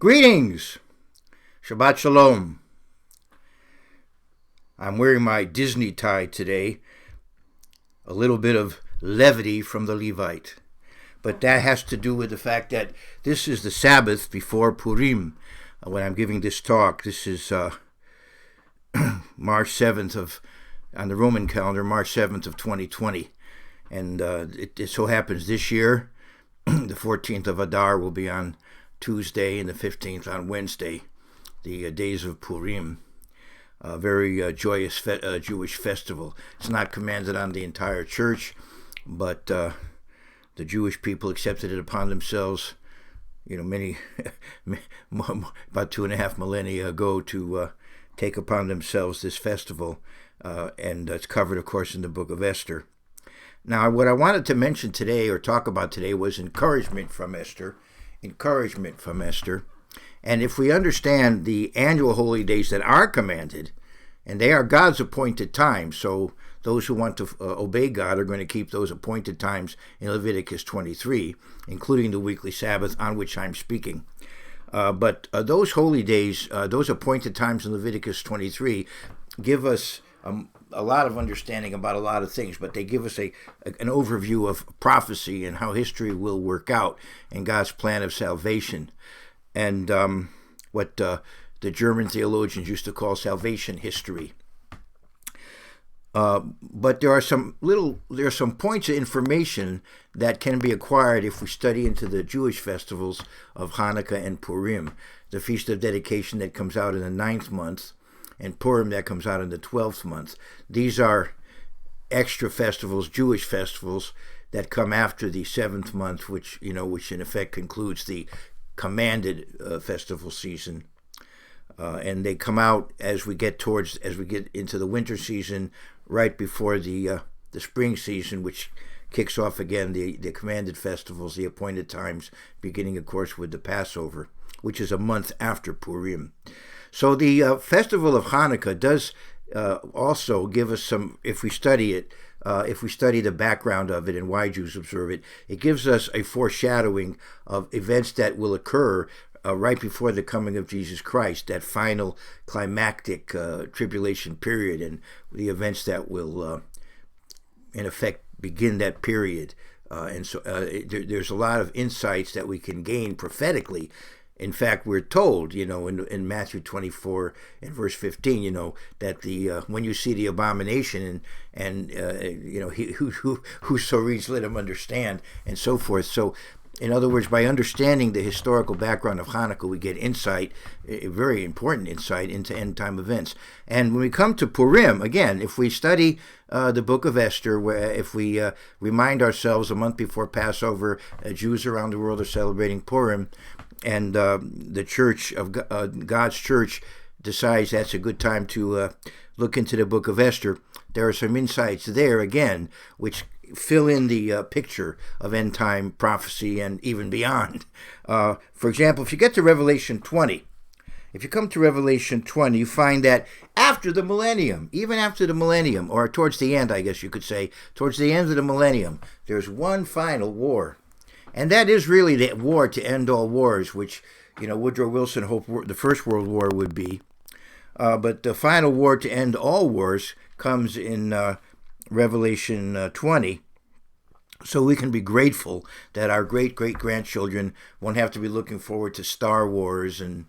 Greetings! Shabbat Shalom. I'm wearing my Disney tie today. A little bit of levity from the Levite. But that has to do with the fact that this is the Sabbath before Purim. When I'm giving this talk, this is March 7th on the Roman calendar, March 7th of 2020. And it so happens this year, the 14th of Adar will be on Tuesday and the 15th on Wednesday, the days of Purim, a very joyous Jewish festival. It's not commanded on the entire church, but the Jewish people accepted it upon themselves, many, about 2.5 millennia ago, to take upon themselves this festival, and it's covered, of course, in the book of Esther. Now, what I wanted to mention today, or talk about today, was encouragement from Esther. And if we understand the annual holy days that are commanded, and they are God's appointed times, so those who want to obey God are going to keep those appointed times in Leviticus 23, including the weekly Sabbath on which I'm speaking. But those holy days, those appointed times in Leviticus 23, give us a lot of understanding about a lot of things, but they give us an overview of prophecy and how history will work out and God's plan of salvation, and what the German theologians used to call salvation history. But there are some points of information that can be acquired if we study into the Jewish festivals of Hanukkah and Purim, the Feast of Dedication that comes out in the 9th month, and Purim that comes out in the 12th month. These are extra festivals, Jewish festivals, that come after the 7th month, which in effect concludes the commanded festival season. And they come out as we get into the winter season, right before the spring season, which kicks off again the commanded festivals, the appointed times, beginning, of course, with the Passover, which is a month after Purim. So the festival of Hanukkah does also give us some, if we study it, if we study the background of it and why Jews observe it, it gives us a foreshadowing of events that will occur right before the coming of Jesus Christ, that final climactic tribulation period, and the events that will, in effect, begin that period. And so there's a lot of insights that we can gain prophetically. In fact, we're told, in Matthew 24 and verse 15, that when you see the abomination and whoso reads, let him understand, and so forth. So, in other words, by understanding the historical background of Hanukkah, we get insight, a very important insight into end-time events. And when we come to Purim, again, if we study the book of Esther, if we remind ourselves a month before Passover, Jews around the world are celebrating Purim, and the church of God's church decides that's a good time to look into the book of Esther, there are some insights there, again, which fill in the picture of end-time prophecy and even beyond. For example, if you get to Revelation 20, if you come to Revelation 20, you find that after the millennium, even after the millennium, or towards the end, I guess you could say, towards the end of the millennium, there's one final war. And that is really the war to end all wars, which, Woodrow Wilson hoped the First World War would be. But the final war to end all wars comes in Revelation 20. So we can be grateful that our great-great-grandchildren won't have to be looking forward to Star Wars and,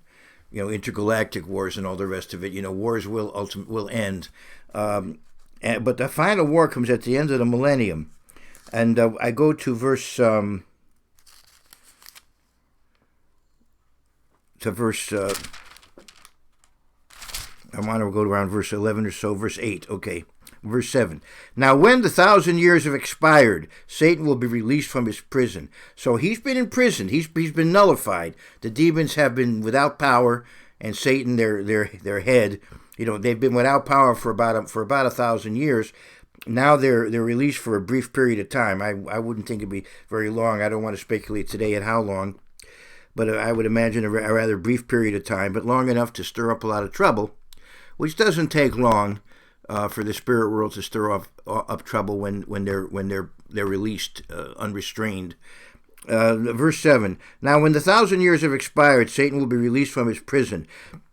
intergalactic wars and all the rest of it. Wars will end. But the final war comes at the end of the millennium. And I go to verse... I want to go around verse 11 or so, verse 8, okay. Verse 7. Now when the 1,000 years have expired, Satan will be released from his prison. So he's been imprisoned. He's been nullified. The demons have been without power, and Satan, their head, they've been without power for about 1,000 years. Now they're released for a brief period of time. I wouldn't think it'd be very long. I don't want to speculate today at how long, but I would imagine a rather brief period of time, but long enough to stir up a lot of trouble, which doesn't take long for the spirit world to stir up trouble when they're released unrestrained. Verse 7. Now when the 1,000 years have expired, Satan will be released from his prison,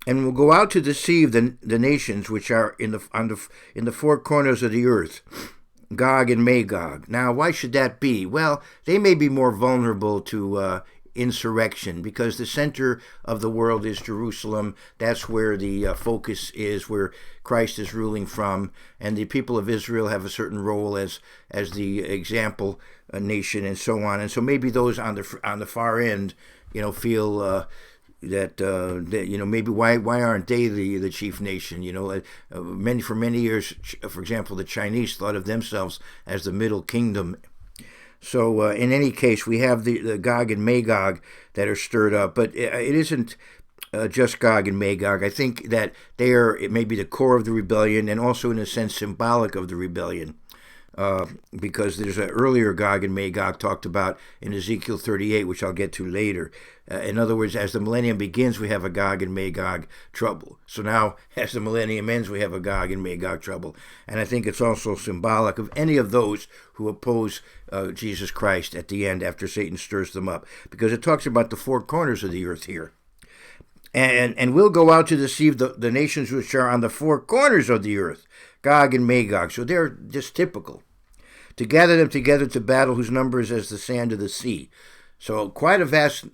and will go out to deceive the nations which are in the four corners of the earth, Gog and Magog. Now, why should that be? Well, they may be more vulnerable to insurrection because the center of the world is Jerusalem. That's where the focus is, where Christ is ruling from, and the people of Israel have a certain role as the example nation and so on. And so maybe those on the far end, feel that maybe why aren't they the chief nation? For many years, for example, the Chinese thought of themselves as the middle kingdom. So in any case, we have the Gog and Magog that are stirred up, but it isn't just Gog and Magog. I think that they are maybe the core of the rebellion, and also in a sense symbolic of the rebellion. Because there's an earlier Gog and Magog talked about in Ezekiel 38, which I'll get to later. In other words, as the millennium begins, we have a Gog and Magog trouble. So now, as the millennium ends, we have a Gog and Magog trouble. And I think it's also symbolic of any of those who oppose Jesus Christ at the end after Satan stirs them up. Because it talks about the four corners of the earth here. And we'll go out to deceive the nations which are on the four corners of the earth, Gog and Magog. So they're just typical. To gather them together to battle, whose number is as the sand of the sea. So quite a vast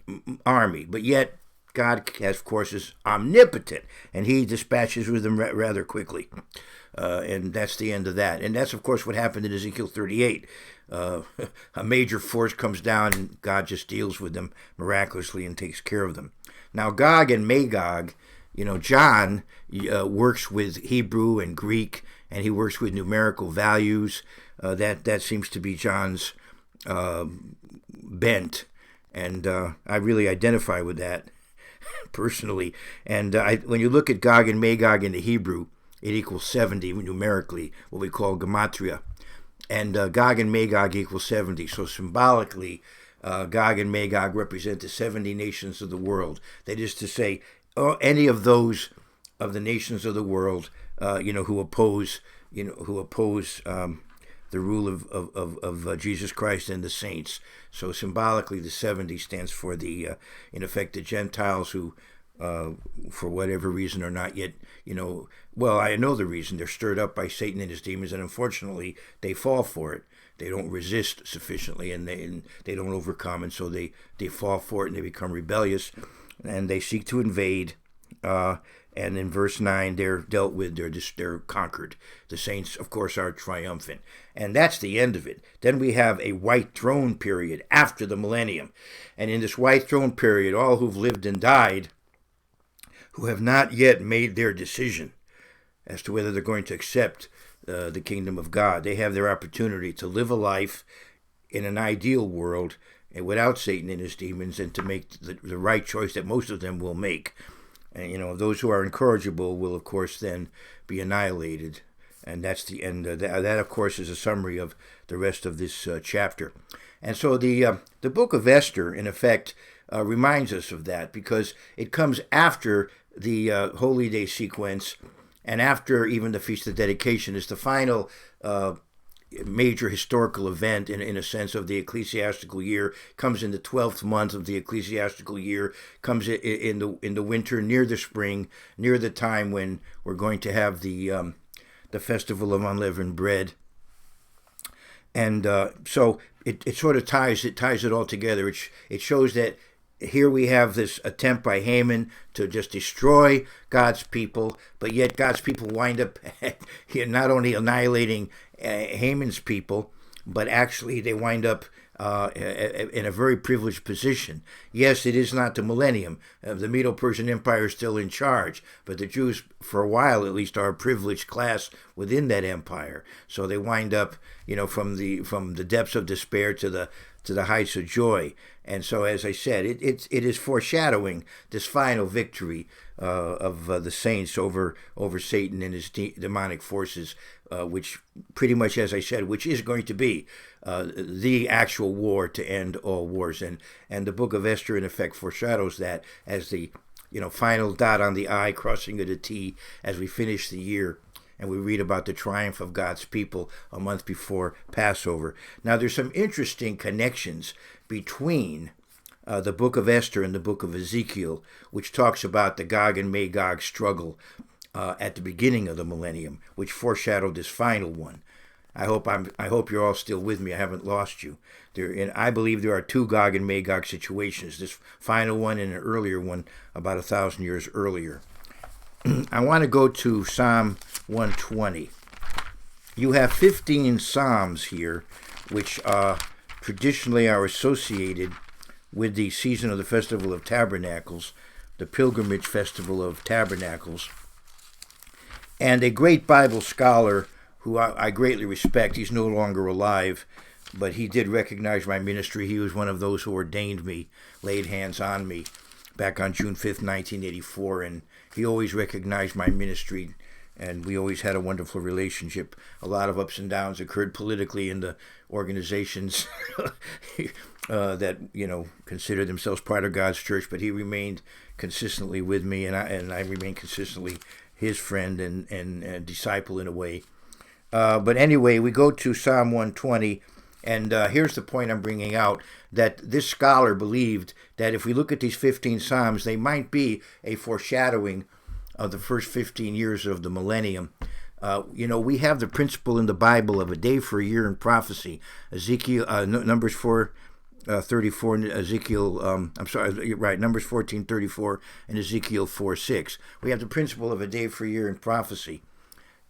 army, but yet God, of course, is omnipotent, and he dispatches with them rather quickly. And that's the end of that. And that's, of course, what happened in Ezekiel 38. A major force comes down, and God just deals with them miraculously and takes care of them. Now, Gog and Magog, John works with Hebrew and Greek, and he works with numerical values. That seems to be John's bent, and I really identify with that personally. And when you look at Gog and Magog in the Hebrew, it equals 70 numerically, what we call gematria. And Gog and Magog equals 70. So symbolically, Gog and Magog represent the 70 nations of the world. That is to say, any of those of the nations of the world, who oppose the rule of Jesus Christ and the saints. So symbolically, the 70 stands for in effect, the Gentiles who, for whatever reason, are not yet, well, I know the reason. They're stirred up by Satan and his demons, and unfortunately, they fall for it. They don't resist sufficiently, and they don't overcome, and so they fall for it, and they become rebellious, and they seek to invade. And in verse 9, they're dealt with, they're conquered. The saints, of course, are triumphant. And that's the end of it. Then we have a white throne period after the millennium. And in this white throne period, all who've lived and died, who have not yet made their decision as to whether they're going to accept the kingdom of God, they have their opportunity to live a life in an ideal world and without Satan and his demons, and to make the right choice that most of them will make. And, those who are incorrigible will, of course, then be annihilated. And that's the end. That, of course, is a summary of the rest of this chapter. And so the book of Esther, in effect, reminds us of that, because it comes after the Holy Day sequence and after even the Feast of Dedication. It's the final major historical event in a sense of the ecclesiastical year. Comes in the 12th month of the ecclesiastical year, comes in the winter, near the spring, near the time when we're going to have the festival of unleavened bread. And so it sort of ties it all together. It shows that here we have this attempt by Haman to just destroy God's people, but yet God's people wind up not only annihilating Haman's people, but actually they wind up in a very privileged position. Yes, it is not the millennium. The Medo-Persian Empire is still in charge, but the Jews, for a while at least, are a privileged class within that empire. So they wind up, from the depths of despair to the heights of joy. And so, as I said, it is foreshadowing this final victory of the saints over Satan and his demonic forces, which pretty much, as I said, which is going to be the actual war to end all wars. And the book of Esther, in effect, foreshadows that as the final dot on the I, crossing of the T, as we finish the year and we read about the triumph of God's people a month before Passover. Now, there's some interesting connections between the book of Esther and the book of Ezekiel, which talks about the Gog and Magog struggle at the beginning of the millennium, which foreshadowed this final one. I hope you're all still with me. I haven't lost you. I believe there are two Gog and Magog situations, this final one and an earlier one about 1,000 years earlier. I want to go to Psalm 120. You have 15 Psalms here, which traditionally are associated with the season of the Festival of Tabernacles, the Pilgrimage Festival of Tabernacles. And a great Bible scholar who I greatly respect, he's no longer alive, but he did recognize my ministry. He was one of those who ordained me, laid hands on me back on June 5th, 1984, and he always recognized my ministry, and we always had a wonderful relationship. A lot of ups and downs occurred politically in the organizations that, considered themselves part of God's church, but he remained consistently with me, and I remained consistently his friend and disciple in a way. But anyway, we go to Psalm 120, and here's the point I'm bringing out, that this scholar believed that if we look at these 15 Psalms, they might be a foreshadowing of the first 15 years of the millennium. We have the principle in the Bible of a day for a year in prophecy. Numbers 4:34, Ezekiel, Numbers 14:34, and Ezekiel 4:6. We have the principle of a day for a year in prophecy.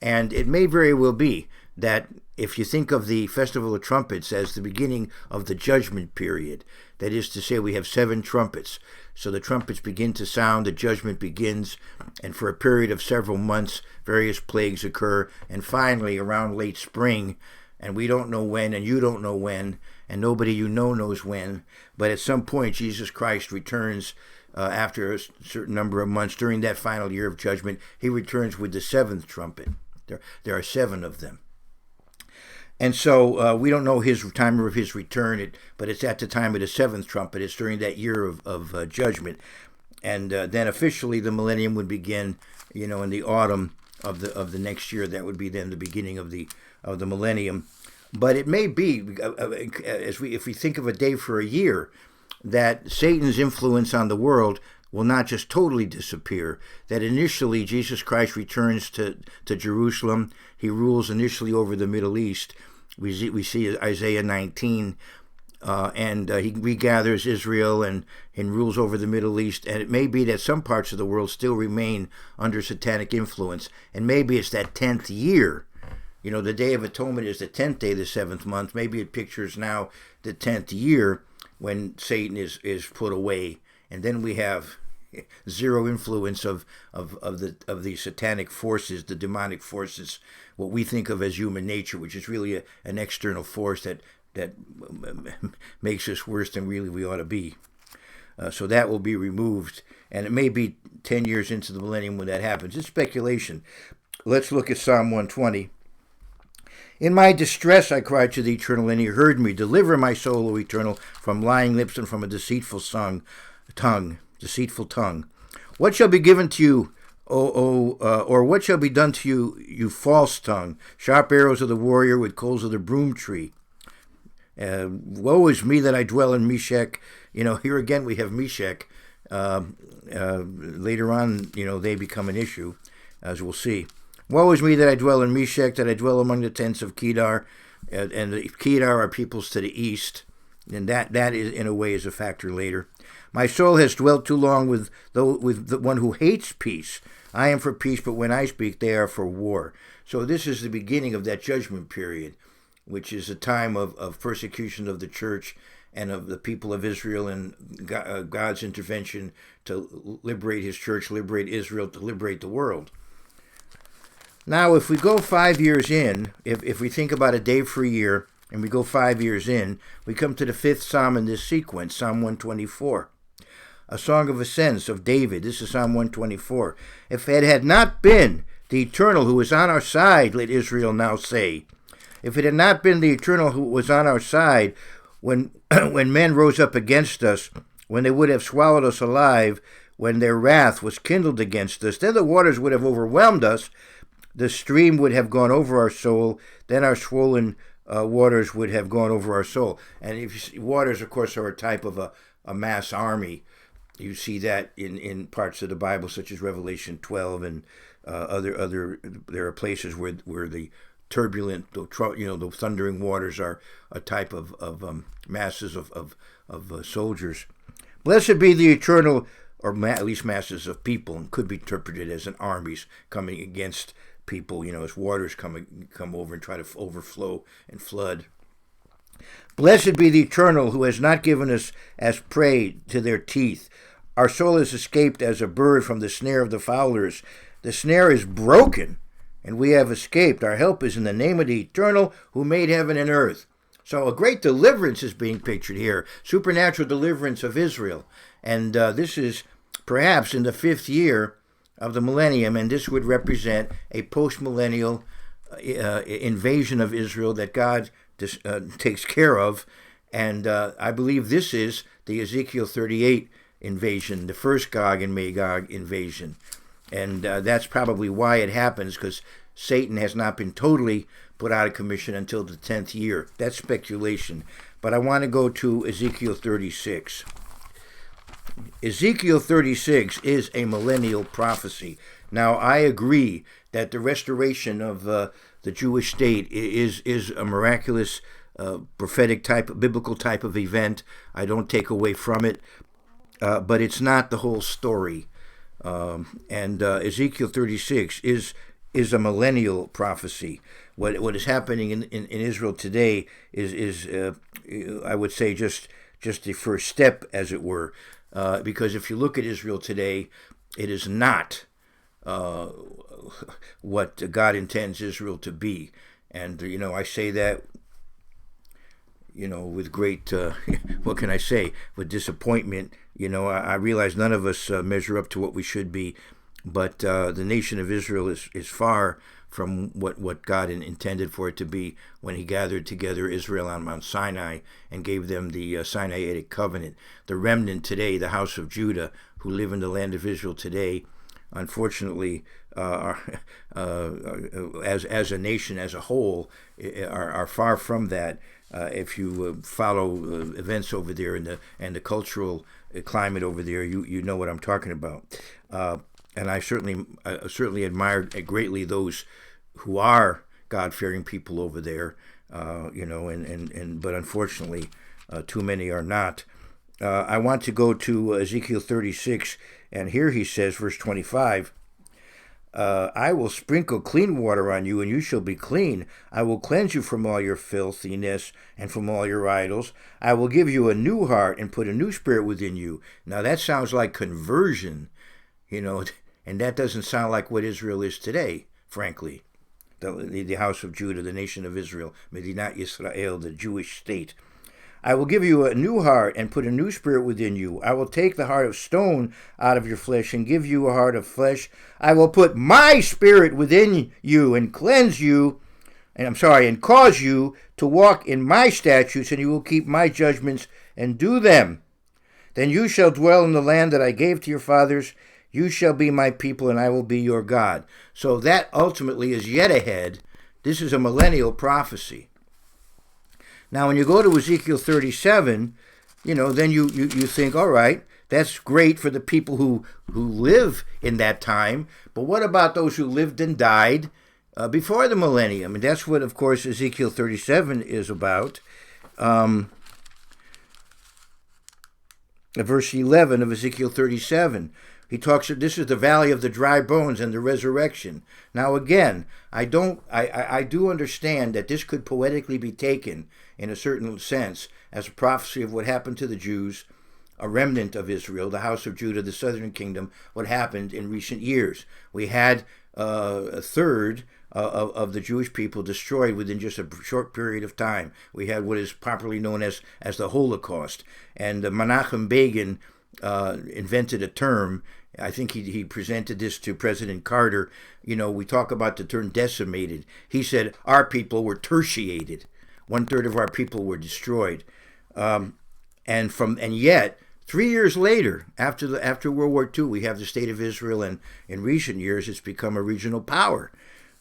And it may very well be that if you think of the Festival of Trumpets as the beginning of the judgment period, that is to say, we have 7 trumpets. So the trumpets begin to sound, the judgment begins, and for a period of several months, various plagues occur. And finally, around late spring, and we don't know when, and you don't know when, and nobody you know knows when, but at some point, Jesus Christ returns after a certain number of months. During that final year of judgment, he returns with the 7th trumpet. There are 7 of them. And so we don't know his time of his return, but it's at the time of the 7th trumpet. It's during that year of judgment. And then officially the millennium would begin, in the autumn of the next year. That would be then the beginning of the millennium. But it may be, if we think of a day for a year, that Satan's influence on the world will not just totally disappear, that initially Jesus Christ returns to Jerusalem. He rules initially over the Middle East. We see Isaiah 19, and he regathers Israel and rules over the Middle East. And it may be that some parts of the world still remain under satanic influence. And maybe it's that 10th year. The Day of Atonement is the 10th day of the 7th month. Maybe it pictures now the 10th year when Satan is put away. And then we have zero influence of the satanic forces, the demonic forces, what we think of as human nature, which is really an external force that makes us worse than really we ought to be. So that will be removed, and it may be 10 years into the millennium when that happens. It's speculation. Let's look at Psalm 120. In my distress I cried to the Eternal, and he heard me. Deliver my soul, O Eternal, from lying lips and from a deceitful tongue. What shall be given to you, or what shall be done to you, you false tongue? Sharp arrows of the warrior with coals of the broom tree. Woe is me that I dwell in Meshech. Here again we have Meshech. Later on, they become an issue, as we'll see. Woe is me that I dwell in Meshech, that I dwell among the tents of Kedar. And the Kedar are peoples to the east. And that is, in a way, is a factor later. My soul has dwelt too long with the one who hates peace. I am for peace, but when I speak, they are for war. So this is the beginning of that judgment period, which is a time of persecution of the church and of the people of Israel, and God's intervention to liberate his church, liberate Israel, to liberate the world. Now, if we go 5 years in, if we think about a day for a year, and we go 5 years in, we come to the 5th Psalm in this sequence, Psalm 124. A song of ascents of David. This is Psalm 124. If it had not been the Eternal who was on our side, let Israel now say. If it had not been the Eternal who was on our side, when men rose up against us, when they would have swallowed us alive, when their wrath was kindled against us, then the waters would have overwhelmed us, the stream would have gone over our soul, then our swollen waters would have gone over our soul. And if you see, waters, of course, are a type of a mass army. You see that in parts of the Bible, such as Revelation 12 and other. There are places where the turbulent, the thundering waters are a type of masses of soldiers. Blessed be the eternal, or at least masses of people, and could be interpreted as an armies coming against people, as waters come over and try to overflow and flood. Blessed be the eternal, who has not given us as prey to their teeth. Our soul has escaped as a bird from the snare of the fowlers. The snare is broken, and we have escaped. Our help is in the name of the eternal, who made heaven and earth. So a great deliverance is being pictured here, supernatural deliverance of Israel. And this is perhaps in the 5th year of the millennium, and this would represent a post-millennial invasion of Israel that God takes care of. And I believe this is the Ezekiel 38 invasion, the first Gog and Magog invasion. And that's probably why it happens, because Satan has not been totally put out of commission until the 10th year. That's speculation. But I want to go to Ezekiel 36. Ezekiel 36 is a millennial prophecy. Now, I agree that the restoration of the Jewish state is a miraculous, prophetic type, biblical type of event. I don't take away from it, but it's not the whole story. And Ezekiel 36 is a millennial prophecy. What is happening in Israel today is I would say just the first step, as it were. Because if you look at Israel today, it is not what God intends Israel to be. And, I say that, with great, what can I say, with disappointment. I realize none of us measure up to what we should be, but the nation of Israel is far from what God intended for it to be when he gathered together Israel on Mount Sinai and gave them the Sinaitic covenant. The remnant today, the house of Judah, who live in the land of Israel today, unfortunately, are, as a nation as a whole, are far from that. If you follow events over there and the cultural climate over there, you know what I'm talking about. And I certainly admire greatly those who are God-fearing people over there, but unfortunately, too many are not. I want to go to Ezekiel 36, and here he says, verse 25, I will sprinkle clean water on you, and you shall be clean. I will cleanse you from all your filthiness and from all your idols. I will give you a new heart and put a new spirit within you. Now that sounds like conversion, and that doesn't sound like what Israel is today, frankly. The house of Judah, the nation of Israel, Medinat Yisrael, the Jewish state. I will give you a new heart and put a new spirit within you. I will take the heart of stone out of your flesh and give you a heart of flesh. I will put my spirit within you and cleanse you, and cause you to walk in my statutes, and you will keep my judgments and do them. Then you shall dwell in the land that I gave to your fathers. You shall be my people, and I will be your God. So that ultimately is yet ahead. This is a millennial prophecy. Now, when you go to Ezekiel 37, then you think, all right, that's great for the people who live in that time. But what about those who lived and died before the millennium? And that's what, of course, Ezekiel 37 is about. Verse 11 of Ezekiel 37. He talks, this is the valley of the dry bones and the resurrection. Now again, I do understand that this could poetically be taken in a certain sense as a prophecy of what happened to the Jews, a remnant of Israel, the house of Judah, the southern kingdom, what happened in recent years. We had a third of the Jewish people destroyed within just a short period of time. We had what is popularly known as the Holocaust. And Menachem Begin invented a term. I think he presented this to President Carter. We talk about the term decimated. He said our people were tertiated. 1/3 of our people were destroyed. And yet 3 years later, after World War II, we have the state of Israel, and in recent years it's become a regional power.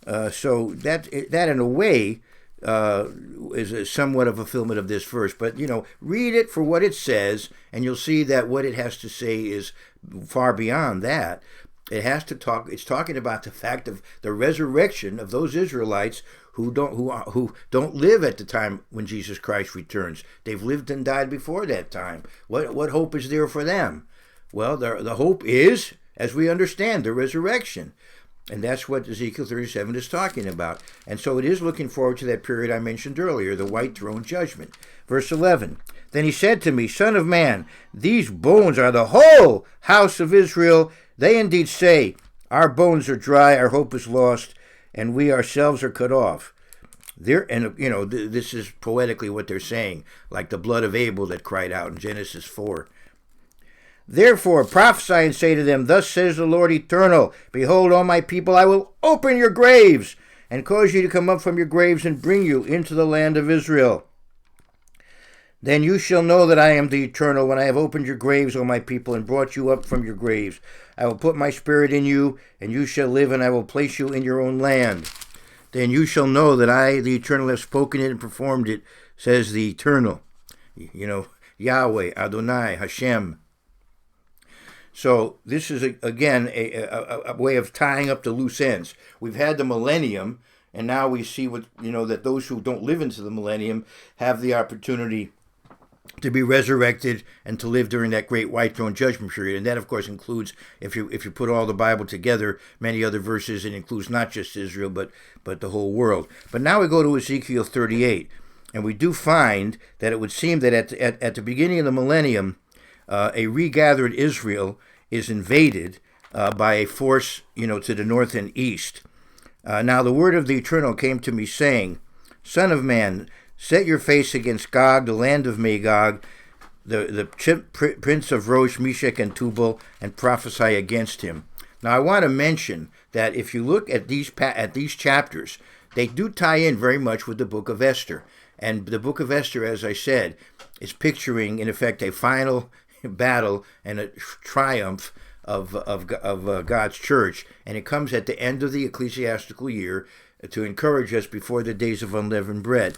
So that in a way is somewhat of a fulfillment of this verse. But, read it for what it says, and you'll see that what it has to say is far beyond that. It's talking about the fact of the resurrection of those Israelites who don't live at the time when Jesus Christ returns. They've lived and died before that time. What hope is there for them? Well, the hope is, as we understand, the resurrection. And that's what Ezekiel 37 is talking about. And so it is looking forward to that period I mentioned earlier, the white throne judgment. Verse 11, then he said to me, Son of man, these bones are the whole house of Israel. They indeed say, our bones are dry, our hope is lost, and we ourselves are cut off. This is poetically what they're saying, like the blood of Abel that cried out in Genesis 4. Therefore prophesy and say to them, thus says the Lord eternal, behold, all my people, I will open your graves, and cause you to come up from your graves, and bring you into the land of Israel. Then you shall know that I am the eternal, when I have opened your graves, O my people, and brought you up from your graves. I will put my spirit in you, and you shall live, and I will place you in your own land. Then you shall know that I, the eternal, have spoken it and performed it, says the eternal. Yahweh, Adonai, Hashem. So this is, again, a way of tying up the loose ends. We've had the millennium, and now we see that those who don't live into the millennium have the opportunity to be resurrected and to live during that great white throne judgment period. And that, of course, includes, if you put all the Bible together, many other verses, it includes not just Israel, but the whole world. But now we go to Ezekiel 38, and we do find that it would seem that at the beginning of the millennium, a regathered Israel is invaded by a force, to the north and east. Now the word of the Eternal came to me, saying, Son of man, set your face against Gog, the land of Magog, the prince of Rosh, Meshech, and Tubal, and prophesy against him. Now I want to mention that if you look at these chapters, they do tie in very much with the book of Esther. And the book of Esther, as I said, is picturing, in effect, a final battle and a triumph of God's church, and it comes at the end of the ecclesiastical year to encourage us before the days of unleavened bread.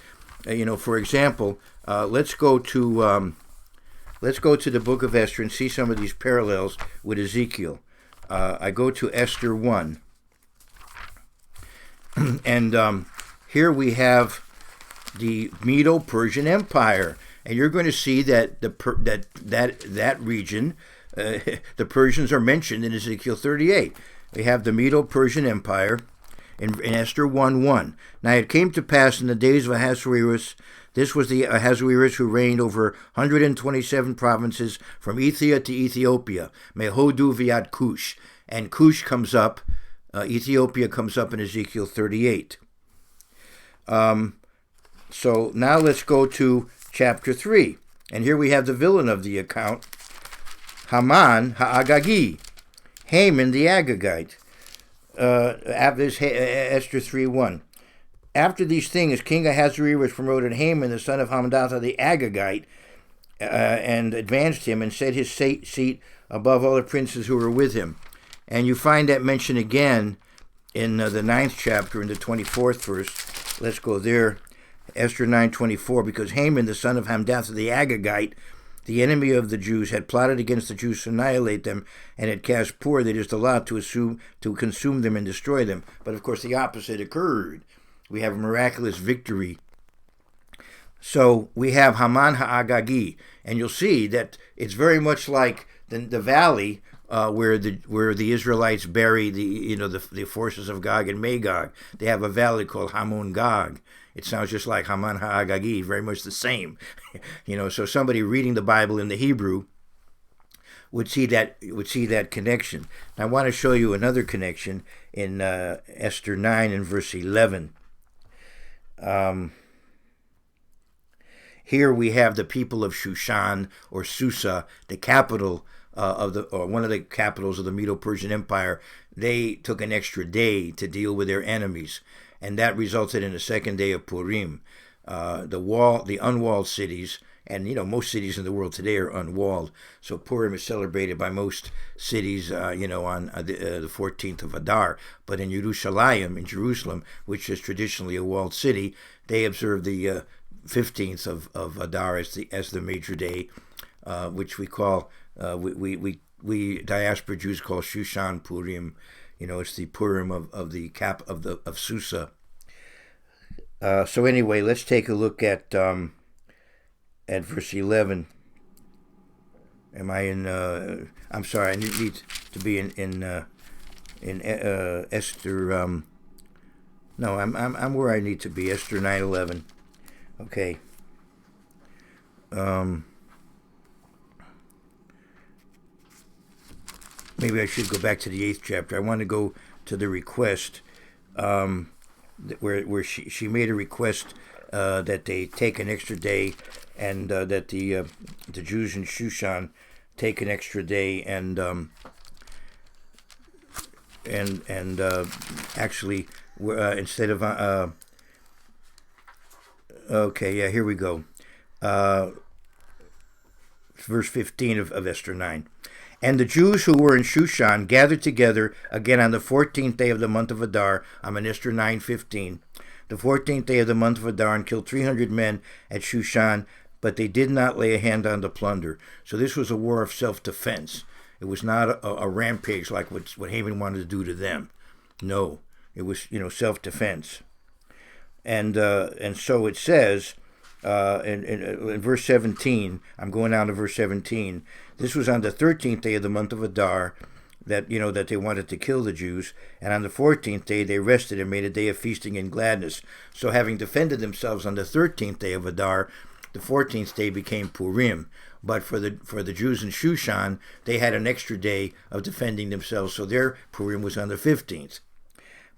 For example, let's go to the book of Esther and see some of these parallels with Ezekiel. I go to Esther 1, and here we have the Medo-Persian Empire. And you're going to see that that region, the Persians are mentioned in Ezekiel 38. We have the Medo-Persian Empire in Esther 1:1. Now it came to pass in the days of Ahasuerus, this was the Ahasuerus who reigned over 127 provinces from Ethiopia to Ethiopia, Mehodu Viat Cush. And Cush comes up, Ethiopia comes up in Ezekiel 38. So now let's go to chapter 3. And here we have the villain of the account, Haman Ha'agagi, Haman the Agagite. Esther 3:1. After these things, King Ahasuerus promoted Haman, the son of Hammedatha the Agagite, and advanced him and set his seat above all the princes who were with him. And you find that mentioned again in the 9th chapter, in the 24th verse. Let's go there. Esther 9:24, because Haman, the son of Hammedatha the Agagite, the enemy of the Jews, had plotted against the Jews to annihilate them, and had cast Pur, that is the lot, to consume them and destroy them. But of course the opposite occurred. We have a miraculous victory. So we have Haman Ha'agagi, and you'll see that it's very much like the valley where the Israelites bury the forces of Gog and Magog. They have a valley called Hamon Gog. It sounds just like Haman Ha'agagi, very much the same. So somebody reading the Bible in the Hebrew would see that connection. I want to show you another connection in Esther 9 and verse 11. Here we have the people of Shushan, or Susa, the capital or one of the capitals of the Medo-Persian Empire. They took an extra day to deal with their enemies, and that resulted in the second day of Purim. The unwalled cities And, most cities in the world today are unwalled. So Purim is celebrated by most cities, on the 14th of Adar. But in Yerushalayim, in Jerusalem, which is traditionally a walled city, they observe the 15th of Adar as the major day, which we call, we diaspora Jews call Shushan Purim. It's the Purim of Susa. So anyway, let's take a look at verse 11. Am I in? I'm sorry. I need to be in Esther. No, I'm where I need to be. Esther 9:11. Okay. Maybe I should go back to the 8th chapter. I want to go to the request, where she made a request that they take an extra day, and that the Jews in Shushan take an extra day, and actually, instead of okay, yeah, here we go. Verse 15 of Esther 9. And the Jews who were in Shushan gathered together again on the 14th day of the month of Adar. I'm in Esther 9:15. The 14th day of the month of Adar, and killed 300 men at Shushan, but they did not lay a hand on the plunder. So this was a war of self-defense. It was not a rampage like what Haman wanted to do to them. No, it was self-defense. And so it says in verse 17. I'm going down to verse 17. This was on the 13th day of the month of Adar that they wanted to kill the Jews, and on the 14th day they rested and made a day of feasting and gladness. So having defended themselves on the 13th day of Adar, the 14th day became Purim. But for the Jews in Shushan, they had an extra day of defending themselves, so their Purim was on the 15th.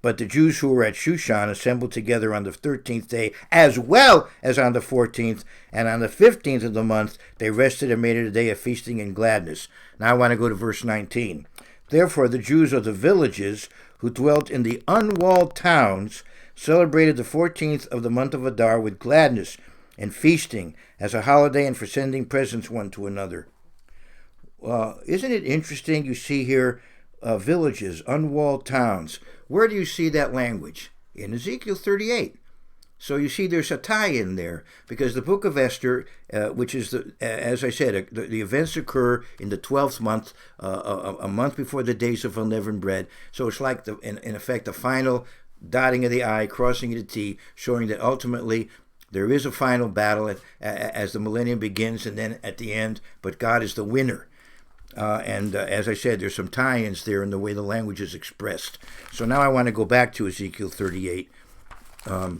But the Jews who were at Shushan assembled together on the 13th day, as well as on the 14th, and on the 15th of the month they rested and made it a day of feasting and gladness. Now I want to go to verse 19. Therefore the Jews of the villages who dwelt in the unwalled towns celebrated the 14th of the month of Adar with gladness and feasting as a holiday, and for sending presents one to another. Isn't it interesting? You see here villages, unwalled towns. Where do you see that language? In Ezekiel 38. So you see there's a tie-in there, because the book of Esther, which is, as I said, the events occur in the 12th month, a month before the days of unleavened bread. So it's like, in effect, the final dotting of the I, crossing of the T, showing that ultimately there is a final battle as the millennium begins, and then at the end, but God is the winner. As I said, there's some tie-ins there in the way the language is expressed. So now I want to go back to Ezekiel 38. I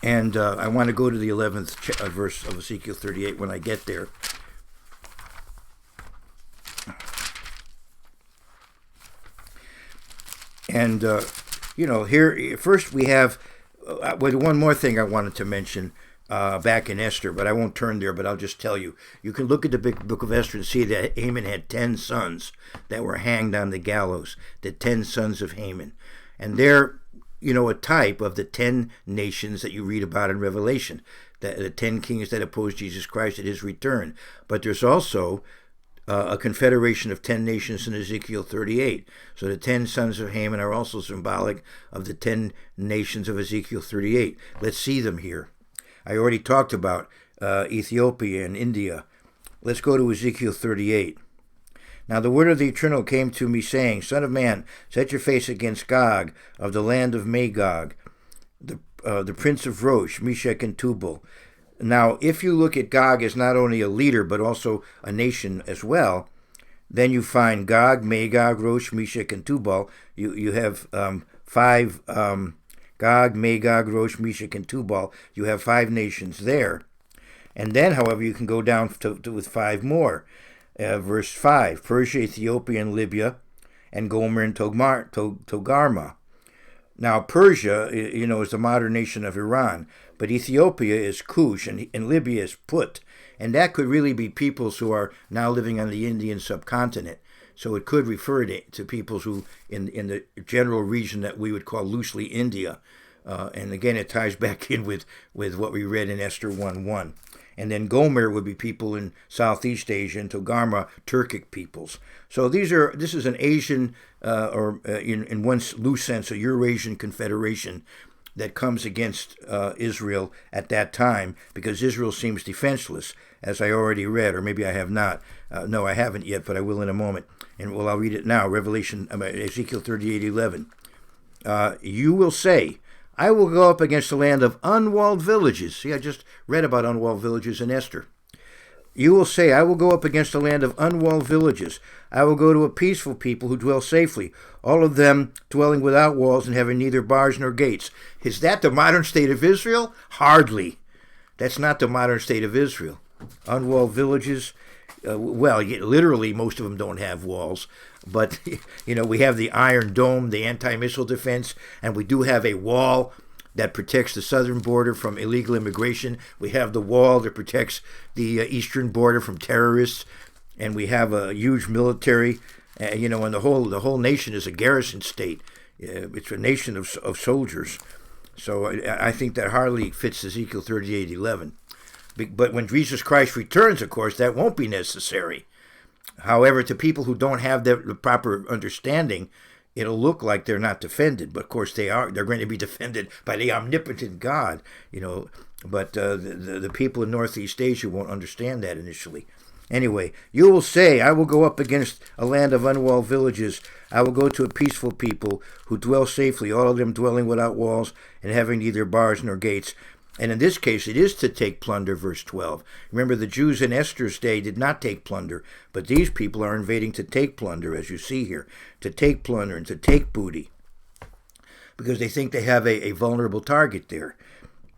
want to go to the 11th verse of Ezekiel 38 when I get there. And, here, first we have, one more thing I wanted to mention. Back in Esther, but I won't turn there, but I'll just tell you. You can look at the book of Esther and see that Haman had 10 sons that were hanged on the gallows, the 10 sons of Haman. And they're, a type of the 10 nations that you read about in Revelation, the 10 kings that opposed Jesus Christ at his return. But there's also a confederation of 10 nations in Ezekiel 38. So the 10 sons of Haman are also symbolic of the 10 nations of Ezekiel 38. Let's see them here. I already talked about Ethiopia and India. Let's go to Ezekiel 38. Now the word of the Eternal came to me, saying, Son of man, set your face against Gog of the land of Magog, the prince of Rosh, Meshech, and Tubal. Now, if you look at Gog as not only a leader, but also a nation as well, then you find Gog, Magog, Rosh, Meshech, and Tubal. You have five... Gog, Magog, Rosh, Meshech, and Tubal. You have 5 nations there. And then, however, you can go down with 5 more. Verse 5, Persia, Ethiopia, and Libya, and Gomer and Togarmah. Now, Persia, is the modern nation of Iran, but Ethiopia is Cush, and Libya is Put. And that could really be peoples who are now living on the Indian subcontinent. So it could refer to peoples who, in the general region that we would call loosely India, And again, it ties back in with what we read in Esther 1:1. And then Gomer would be people in Southeast Asia, and Togarmah, Turkic peoples. So this is an Asian, or in one loose sense, a Eurasian confederation that comes against Israel at that time, because Israel seems defenseless, as I already read, or maybe I have not. No, I haven't yet, but I will in a moment. And well, I'll read it now. Ezekiel 38:11. You will say, I will go up against a land of unwalled villages. See, I just read about unwalled villages in Esther. You will say, I will go up against a land of unwalled villages. I will go to a peaceful people who dwell safely, all of them dwelling without walls and having neither bars nor gates. Is that the modern state of Israel? Hardly. That's not the modern state of Israel. Unwalled villages, literally most of them don't have walls. But, we have the Iron Dome, the anti-missile defense, and we do have a wall that protects the southern border from illegal immigration. We have the wall that protects the eastern border from terrorists, and we have a huge military, and the whole nation is a garrison state. It's a nation of soldiers. So I think that hardly fits Ezekiel 38:11. But when Jesus Christ returns, of course, that won't be necessary. However, to people who don't have the proper understanding, it'll look like they're not defended. But of course they are. They're going to be defended by the omnipotent God, But the people in Northeast Asia won't understand that initially. Anyway, you will say, I will go up against a land of unwalled villages. I will go to a peaceful people who dwell safely, all of them dwelling without walls and having neither bars nor gates. And in this case, it is to take plunder, verse 12. Remember, the Jews in Esther's day did not take plunder, but these people are invading to take plunder, as you see here, to take plunder and to take booty, because they think they have a vulnerable target there.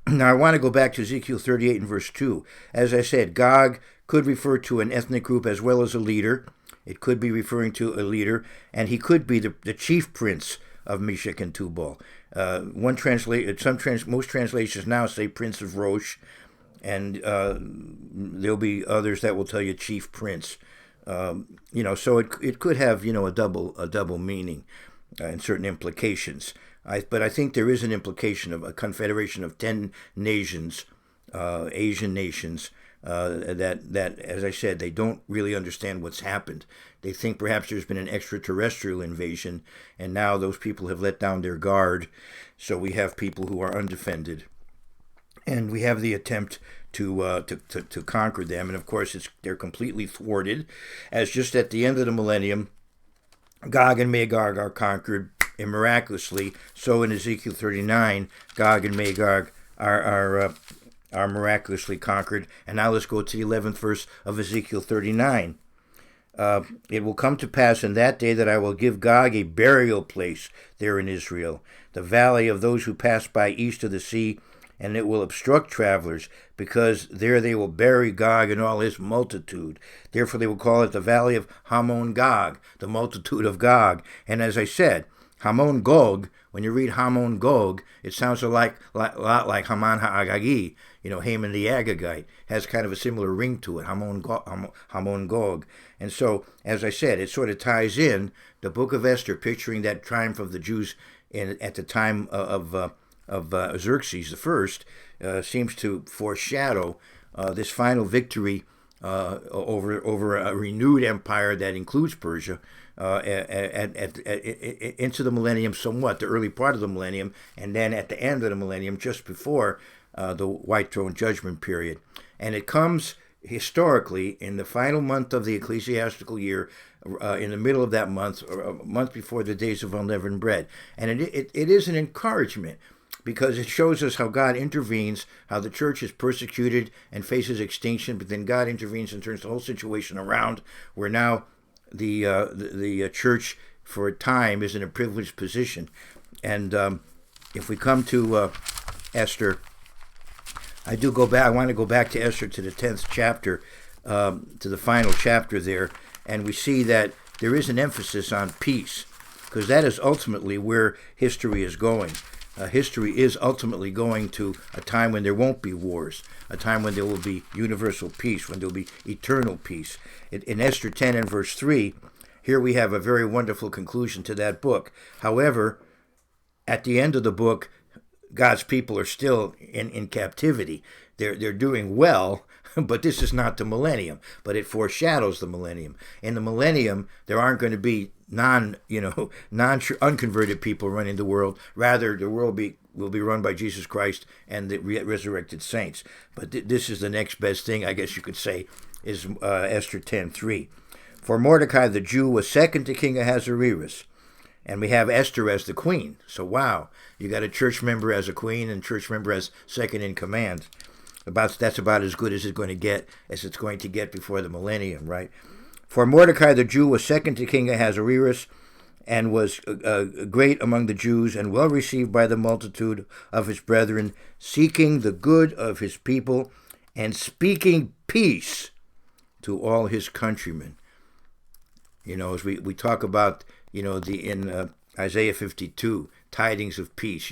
Now, I want to go back to Ezekiel 38 and verse 2. As I said, Gog could refer to an ethnic group as well as a leader. It could be referring to a leader, and he could be the chief prince of Meshech and Tubal. Most translations now say Prince of Rosh, and there'll be others that will tell you Chief Prince. So it could have a double meaning and certain implications. But I think there is an implication of a confederation of 10 nations, Asian nations, that, as I said, they don't really understand what's happened. They think perhaps there's been an extraterrestrial invasion, and now those people have let down their guard. So we have people who are undefended, and we have the attempt to conquer them. And of course, they're completely thwarted, as just at the end of the millennium, Gog and Magog are conquered, and miraculously, so in Ezekiel 39, Gog and Magog are miraculously conquered. And now let's go to the 11th verse of Ezekiel 39. It will come to pass in that day that I will give Gog a burial place there in Israel, the valley of those who pass by east of the sea, and it will obstruct travelers, because there they will bury Gog and all his multitude. Therefore they will call it the valley of Hamon Gog, the multitude of Gog. And as I said, Hamon Gog, when you read Hamon Gog, it sounds a lot like Haman HaAgagi, Haman the Agagite, has kind of a similar ring to it, Hamon Gog. And so, as I said, it sort of ties in the book of Esther, picturing that triumph of the Jews at the time of Xerxes I, seems to foreshadow this final victory over a renewed empire that includes Persia into the millennium somewhat, the early part of the millennium, and then at the end of the millennium, just before the White Throne Judgment period. And it comes historically in the final month of the ecclesiastical year, in the middle of that month, or a month before the days of unleavened bread. And it is an encouragement, because it shows us how God intervenes, how the church is persecuted and faces extinction, but then God intervenes and turns the whole situation around, where now the church for a time is in a privileged position. And if we come to Esther, I want to go back to Esther, to the 10th chapter, to the final chapter there, and we see that there is an emphasis on peace, because that is ultimately where history is going. History is ultimately going to a time when there won't be wars, a time when there will be universal peace, when there will be eternal peace. In Esther 10 and verse 3, here we have a very wonderful conclusion to that book. However, at the end of the book, God's people are still in captivity. They're doing well, but this is not the millennium. But it foreshadows the millennium. In the millennium, there aren't going to be unconverted people running the world. Rather, the world will be run by Jesus Christ and the resurrected saints. But this is the next best thing, I guess you could say, is Esther 10:3. For Mordecai the Jew was second to King Ahasuerus, and we have Esther as the queen. So wow, you got a church member as a queen and church member as second in command. That's about as good as it's going to get before the millennium, right? For Mordecai the Jew was second to King Ahasuerus, and was great among the Jews, and well received by the multitude of his brethren, seeking the good of his people, and speaking peace to all his countrymen. As we talk about, in Isaiah 52, tidings of peace,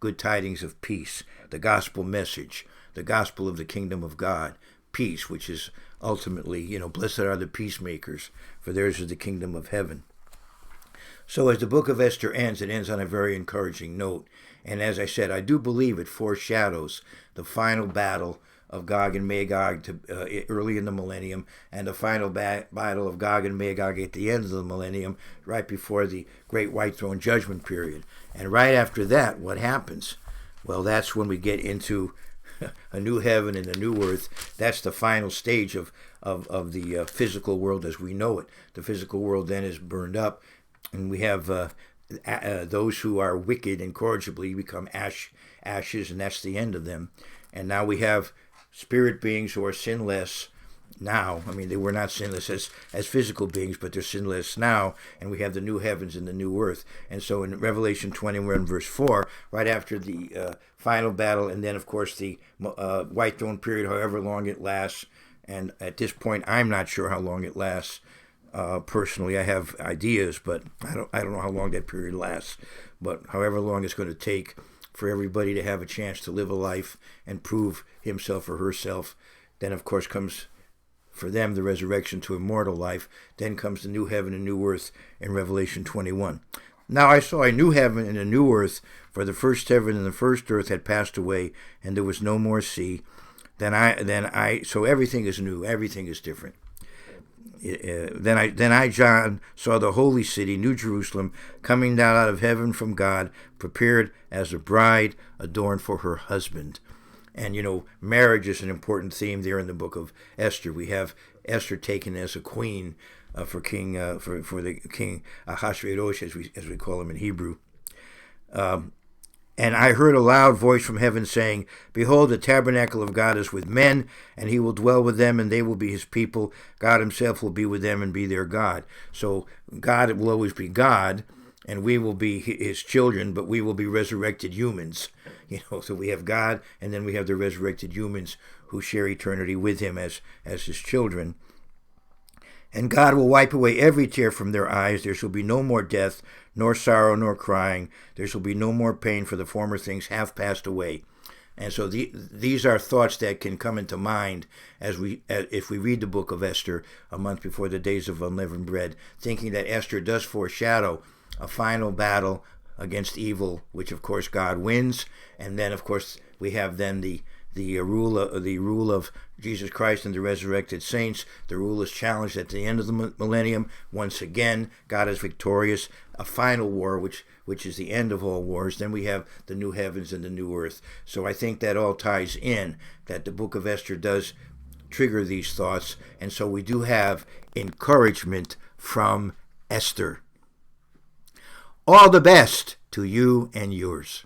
good tidings of peace, the gospel message, the gospel of the kingdom of God, peace, which is ultimately, blessed are the peacemakers, for theirs is the kingdom of heaven. So as the book of Esther ends, it ends on a very encouraging note. And as I said, I do believe it foreshadows the final battle of Gog and Magog early in the millennium, and the final battle of Gog and Magog at the end of the millennium, right before the Great White Throne Judgment period. And right after that, what happens? Well, that's when we get into a new heaven and a new earth. That's the final stage of the physical world as we know it. The physical world then is burned up, and we have those who are wicked incorrigibly become ashes, and that's the end of them. And now we have spirit beings who are sinless now. I mean, they were not sinless as physical beings, but they're sinless now. And we have the new heavens and the new earth. And so in Revelation 21, verse 4, right after the final battle, and then, of course, the White Throne period, however long it lasts. And at this point, I'm not sure how long it lasts. Personally, I have ideas, but I don't know how long that period lasts. But however long it's going to take for everybody to have a chance to live a life and prove himself or herself, then of course comes for them the resurrection to immortal life. Then comes the new heaven and new earth in Revelation 21. Now I saw a new heaven and a new earth, for the first heaven and the first earth had passed away, and there was no more sea. So everything is new, everything is different. Then I, John, saw the holy city, New Jerusalem, coming down out of heaven from God, prepared as a bride adorned for her husband. And, marriage is an important theme there in the book of Esther. We have Esther taken as a queen for the king Ahasuerus, as we call him in Hebrew. And I heard a loud voice from heaven saying, Behold, the tabernacle of God is with men, and he will dwell with them, and they will be his people. God himself will be with them and be their God. So God will always be God, and we will be his children, but we will be resurrected humans. So we have God, and then we have the resurrected humans who share eternity with him as his children. And God will wipe away every tear from their eyes. There shall be no more death, nor sorrow, nor crying. There shall be no more pain, for the former things have passed away. And so these are thoughts that can come into mind if we read the book of Esther a month before the days of unleavened bread, thinking that Esther does foreshadow a final battle against evil, which of course God wins. And then of course we have then the rule of Jesus Christ and the resurrected saints. The rule is challenged at the end of the millennium. Once again, God is victorious. A final war, which is the end of all wars. Then we have the new heavens and the new earth. So I think that all ties in, that the book of Esther does trigger these thoughts. And so we do have encouragement from Esther. All the best to you and yours.